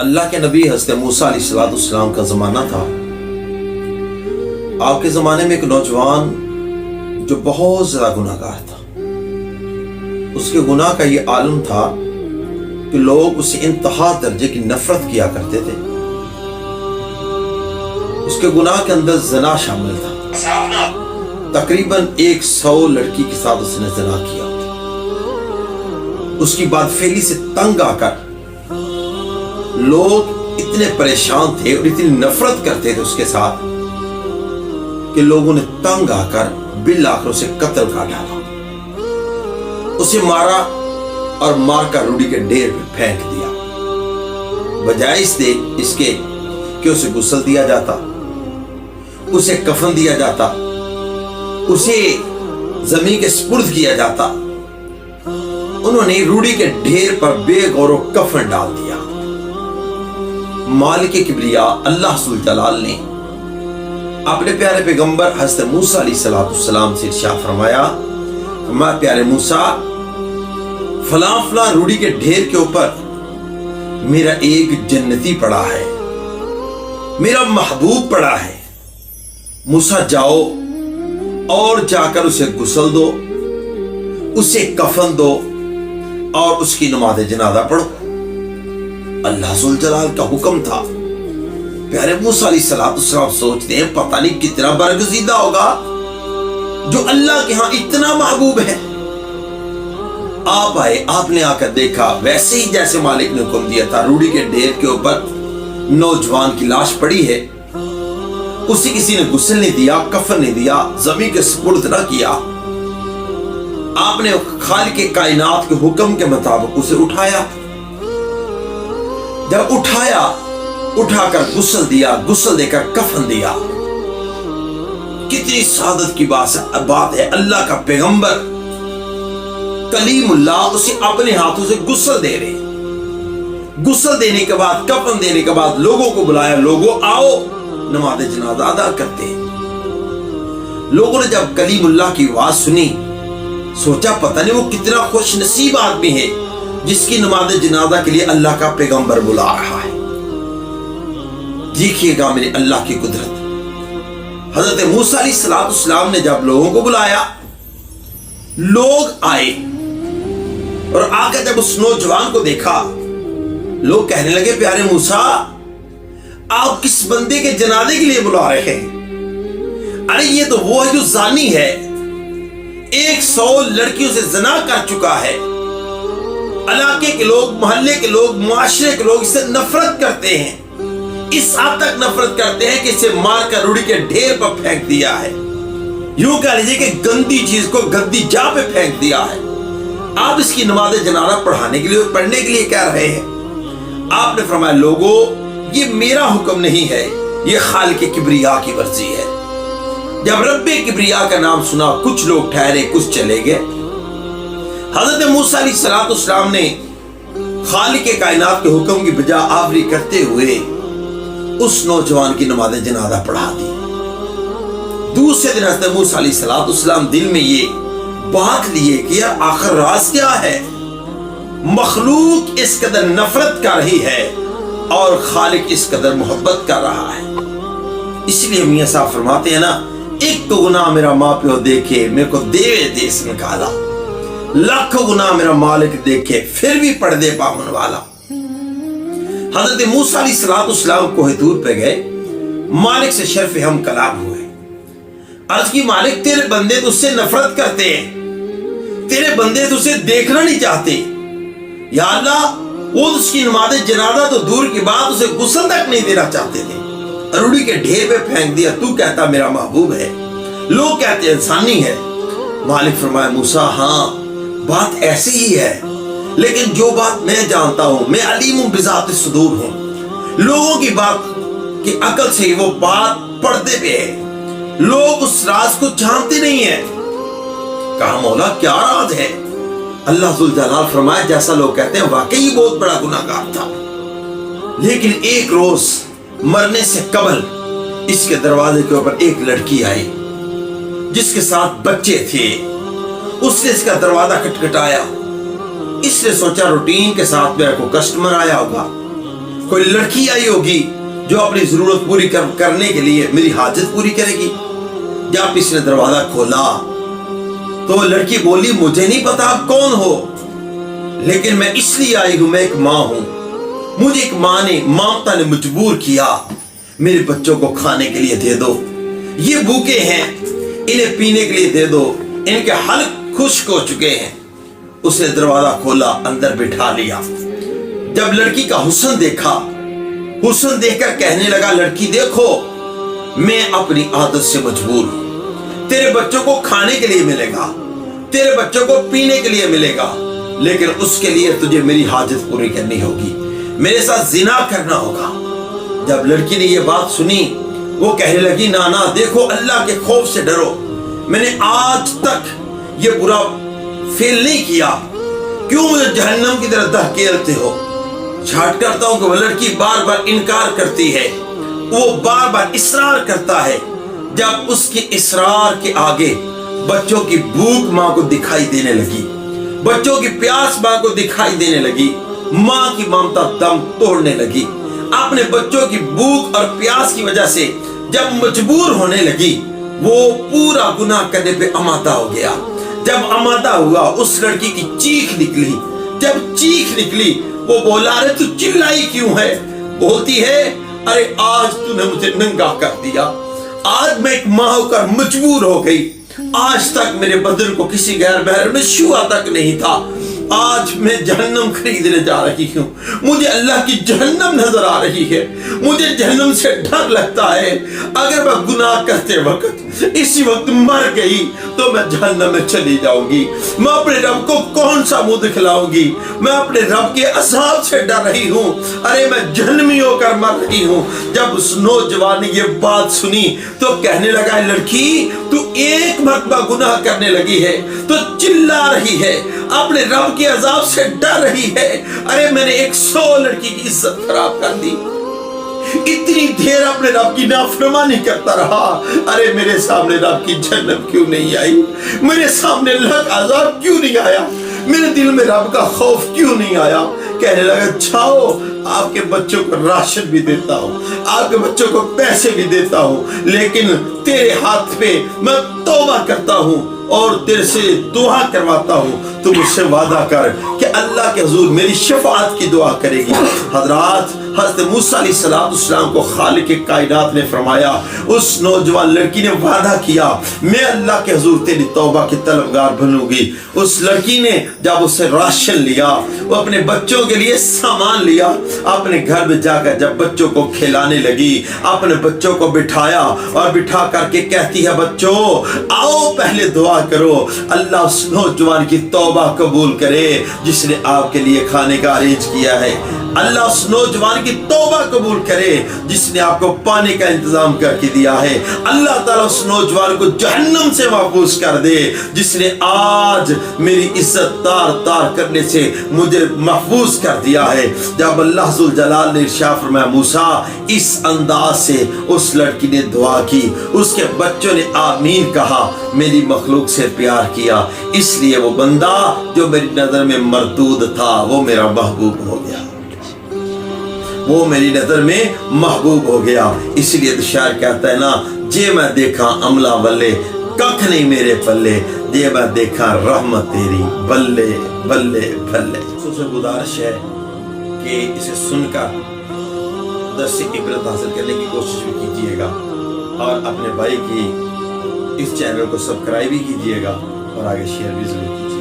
اللہ کے نبی حضرت موسیٰ علیہ السلام کا زمانہ تھا۔ آپ کے زمانے میں ایک نوجوان جو بہت زیادہ گناہ گار تھا، اس کے گناہ کا یہ عالم تھا کہ لوگ اسے انتہا درجے کی نفرت کیا کرتے تھے۔ اس کے گناہ کے اندر زنا شامل تھا۔ تقریباً 100 لڑکی کے ساتھ اس نے زنا کیا۔ اس کی بات فعلی سے تنگ آ کر لوگ اتنے پریشان تھے اور اتنی نفرت کرتے تھے اس کے ساتھ کہ لوگوں نے تنگ آ کر بالآخر اسے قتل کر ڈالا۔ اسے مارا اور مار کر روڑی کے ڈھیر پہ پھینک دیا، بجائے اس کے کہ اسے غسل دیا جاتا، اسے کفن دیا جاتا، اسے زمین کے سپرد کیا جاتا۔ انہوں نے روڑی کے ڈھیر پر بے غور و کفن ڈال دیا۔ مالک کبریا اللہ ذو الجلال نے اپنے پیارے پیغمبر حضرت موسیٰ علیہ السلام سے ارشاد فرمایا، پیارے موسیٰ، فلاں فلاں روڑی کے ڈھیر کے اوپر میرا ایک جنتی پڑا ہے، میرا محبوب پڑا ہے۔ موسیٰ جاؤ اور جا کر اسے غسل دو، اسے کفن دو اور اس کی نماز جنازہ پڑھو۔ اللہ ذو الجلال کا حکم تھا۔ پیارے موسیٰ علیہ السلام سوچتے ہیں پتہ نہیں کتنا برگزیدہ ہوگا جو اللہ کے ہاں اتنا محبوب ہے۔ آپ آئے، آپ نے آ کر دیکھا ویسے ہی جیسے مالک نے حکم دیا تھا، روڑی کے ڈھیر کے اوپر نوجوان کی لاش پڑی ہے۔ اسے کسی نے غسل نہیں دیا، کفن نہیں دیا، زمین کے سپرد نہ کیا۔ آپ نے خالق کائنات کے حکم کے مطابق اسے اٹھایا۔ جب اٹھا کر غسل دیا، غسل دے کر کفن دیا۔ کتنی سعادت کی بات ہے، اللہ کا پیغمبر کلیم اللہ اسے اپنے ہاتھوں سے غسل دے رہے۔ غسل دینے کے بعد، کفن دینے کے بعد لوگوں کو بلایا، لوگوں آؤ نماز جنازہ ادا کرتے۔ لوگوں نے جب کلیم اللہ کی آواز سنی، سوچا پتہ نہیں وہ کتنا خوش نصیب آدمی ہے جس کی نماز جنازہ کے لیے اللہ کا پیغمبر بلا رہا ہے۔ دیکھیے گا میرے اللہ کی قدرت۔ حضرت موسیٰ علیہ السلام نے جب لوگوں کو بلایا، لوگ آئے اور آ کر جب اس نوجوان کو دیکھا، لوگ کہنے لگے پیارے موسیٰ، آپ کس بندے کے جنازے کے لیے بلا رہے ہیں؟ ارے یہ تو وہ ہے جو زانی ہے، 100 لڑکیوں سے زنا کر چکا ہے۔ علاقے کے لوگ، محلے کے لوگ، معاشرے کے لوگ اس سے نفرت کرتے ہیں، اس حد تک نفرت کرتے ہیں کہ اسے مار کر روڑی کے ڈھیر پر پھینک دیا ہے۔ یوں کہہ لیجیے کہ گندی چیز کو گندی جا پہ پھینک دیا ہے۔ آپ اس کی نماز جنازہ پڑھنے کے لیے کہہ رہے ہیں۔ آپ نے فرمایا لوگوں، یہ میرا حکم نہیں ہے، یہ خالق کبریا کی مرضی ہے۔ جب رب کبریا کا نام سنا، کچھ لوگ ٹھہرے، کچھ چلے گئے۔ حضرت موسیٰ علیہ السلام نے خالق کائنات کے حکم کی بجا آوری کرتے ہوئے اس نوجوان کی نماز جنازہ پڑھا دی۔ دوسرے دن حضرت موسیٰ علیہ السلام دل میں یہ بات لیے کہ یار آخر راز کیا ہے؟ مخلوق اس قدر نفرت کر رہی ہے اور خالق اس قدر محبت کر رہا ہے۔ اس لیے میاں صاحب فرماتے ہیں نا، ایک تو گناہ میرا ماں پیو دیکھے، میرے کو دیس نکالا، لاکھوں گناہ میرا مالک دیکھے پھر بھی پردے پامن والا۔ حضرت موسیٰ علیہ السلام کوہ طور پہ گئے، مالک سے شرف ہم کلام ہوئے۔ عرض کی مالک تیرے بندے تجھ سے نفرت کرتے ہیں، تیرے بندے تجھے دیکھنا نہیں چاہتے۔ یا اللہ، وہ اس کی نماز جنازہ تو دور کی بات، اسے غسل تک نہیں دینا چاہتے تھے، روڑی کے ڈھیر پہ پھینک دیا۔ تو کہتا میرا محبوب ہے، لوگ کہتے انسانی ہے۔ مالک فرمایا موسیٰ، ہاں بات ایسی ہی ہے، لیکن جو بات میں جانتا ہوں، میں علیم بذات الصدور ہوں۔ لوگوں کی بات کی عقل سے وہ بات پردے پہ ہے، لوگ اس راز کو جانتے نہیں ہیں۔ کہا مولا کیا راز ہے؟ اللہ ذو الجلال فرمایا جیسا لوگ کہتے ہیں واقعی بہت بڑا گناہ گار تھا، لیکن ایک روز مرنے سے قبل اس کے دروازے کے اوپر ایک لڑکی آئی جس کے ساتھ بچے تھے۔ اس نے اس کا دروازہ کھٹکھٹایا، اس نے سوچا روٹین کے ساتھ میرا کوئی کسٹمر آیا ہوگا، کوئی لڑکی آئی ہوگی جو اپنی ضرورت پوری کرنے کے لیے میری حاجت پوری کرے گی۔ جب اس نے دروازہ کھولا تو وہ لڑکی بولی مجھے نہیں پتا آپ کون ہو، لیکن میں اس لیے آئی ہوں، میں ایک ماں ہوں، مجھے ایک ماں نے مامتا نے مجبور کیا، میرے بچوں کو کھانے کے لیے دے دو، یہ بھوکے ہیں انہیں پینے کے لیے دے دو، ان کے حلق خشک ہو چکے ہیں۔ اس نے دروازہ کھولا، اندر بٹھا لیا۔ جب لڑکی کا حسن دیکھا، حسن دیکھ کر کہنے لگا لڑکی دیکھو میں اپنی عادت سے مجبور ہوں، تیرے بچوں کو کھانے کے لیے ملے گا، تیرے بچوں کو پینے کے لیے ملے گا، لیکن اس کے لیے تجھے میری حاجت پوری کرنی ہوگی، میرے ساتھ زنا کرنا ہوگا۔ جب لڑکی نے یہ بات سنی وہ کہنے لگی نانا دیکھو اللہ کے خوف سے ڈرو، میں نے آج تک یہ برا فیل نہیں کیا، کیوں مجھے جہنم کی طرف دھکیلتے ہو؟ جھاٹ کرتا ہوں کہ وہ لڑکی بار بار انکار کرتی ہے، وہ بار بار اصرار کرتا ہے۔ جب اس کی اصرار کے آگے بچوں کی بھوک ماں کو دکھائی دینے لگی، بچوں کی پیاس ماں کو دکھائی دینے لگی، ماں کی ممتا دم توڑنے لگی۔ اپنے بچوں کی بھوک اور پیاس کی وجہ سے جب مجبور ہونے لگی وہ پورا گناہ کرنے پہ آمادہ ہو گیا۔ جب آمادہ ہوا اس لڑکی کی چیخ نکلی، جب چیخ نکلی وہ بولا ارے تو چلائی کیوں ہے؟ بولتی ہے ارے آج تو نے مجھے ننگا کر دیا، آج میں ایک ماں ہو کر مجبور ہو گئی، آج تک میرے بدن کو کسی غیر محرم نے چھوا تک نہیں تھا، آج میں جہنم خریدنے جا رہی ہوں، مجھے اللہ کی جہنم نظر آ رہی ہے، مجھے جہنم سے ڈر لگتا ہے، اگر میں گناہ کرتے وقت اسی وقت مر گئی تو میں جہنم میں چلی جاؤں گی، میں اپنے رب کو کون سا منہ دکھلاؤں گی، میں اپنے رب کے عذاب سے ڈر رہی ہوں، ارے میں جہنمی ہو کر مر رہی ہوں۔ جب اس نوجوان نے یہ بات سنی تو کہنے لگا لڑکی تو ایک مرتبہ گناہ کرنے لگی ہے تو چلا رہی ہے، اپنے رب کے عذاب سے ڈر رہی ہے، ارے میں نے 100 لڑکی کی عزت خراب کر دی، اتنی دیر اپنے رب کی نافرمانی کرتا رہا، ارے میرے سامنے رب کی جنت کیوں نہیں آئی، میرے سامنے اللہ کا عذاب کیوں نہیں آیا، میرے دل میں رب کا خوف کیوں نہیں آیا؟ کہنے لگا جاؤ آپ کے بچوں کو راشن بھی دیتا ہوں، آپ کے بچوں کو پیسے بھی دیتا ہوں، لیکن تیرے ہاتھ پہ میں توبہ کرتا ہوں اور تیرے سے دعا کرواتا ہوں، تو مجھ سے وعدہ کر کہ اللہ کے حضور میری شفاعت کی دعا کرے گی۔ حضرات حضرت موسیٰ علیہ السلام کو خالق کائنات نے فرمایا، اس نوجوان لڑکی نے وعدہ کیا میں اللہ کے حضور تیری توبہ کی طلبگار بنوں گی۔ اس لڑکی نے جب اسے راشن لیا، وہ اپنے بچوں کے لیے سامان لیا، اپنے گھر میں جا کر جب بچوں کو کھلانے لگی، اپنے بچوں کو بٹھایا اور بٹھا کر کے کہتی ہے بچوں آؤ پہلے دعا کرو، اللہ اس نوجوان کی توبہ قبول کرے جس نے آپ کے لیے کھانے کا ارینج کیا ہے، اللہ اس نوجوان کی توبہ قبول کرے جس نے آپ کو پانی کا انتظام کر کے دیا ہے، اللہ تعالیٰ اس نوجوان کو جہنم سے محفوظ کر دے جس نے آج میری عزت تار تار کرنے سے مجھے محفوظ کر دیا ہے۔ جب اللہ ذوالجلال نے ارشاد فرمایا موسیٰ اس انداز سے اس لڑکی نے دعا کی، اس کے بچوں نے آمین کہا، میری مخلوق سے پیار کیا، اس لیے وہ بندہ جو میری نظر میں مردود تھا وہ میرا محبوب ہو گیا، وہ میری نظر میں محبوب ہو گیا۔ اس لیے تو شاعر کہتا ہے نا جے میں دیکھا عملہ ولے ککھ نہیں میرے پلے، جے میں دیکھا رحمت تیری بلے بلے بلے۔ سے گزارش ہے کہ اسے سن کر درس عبرت حاصل کرنے کی کوشش بھی کیجیے گا اور اپنے بھائی کی اس چینل کو سبسکرائب بھی کیجیے گا اور آگے شیئر بھی ضرور کیجیے گا۔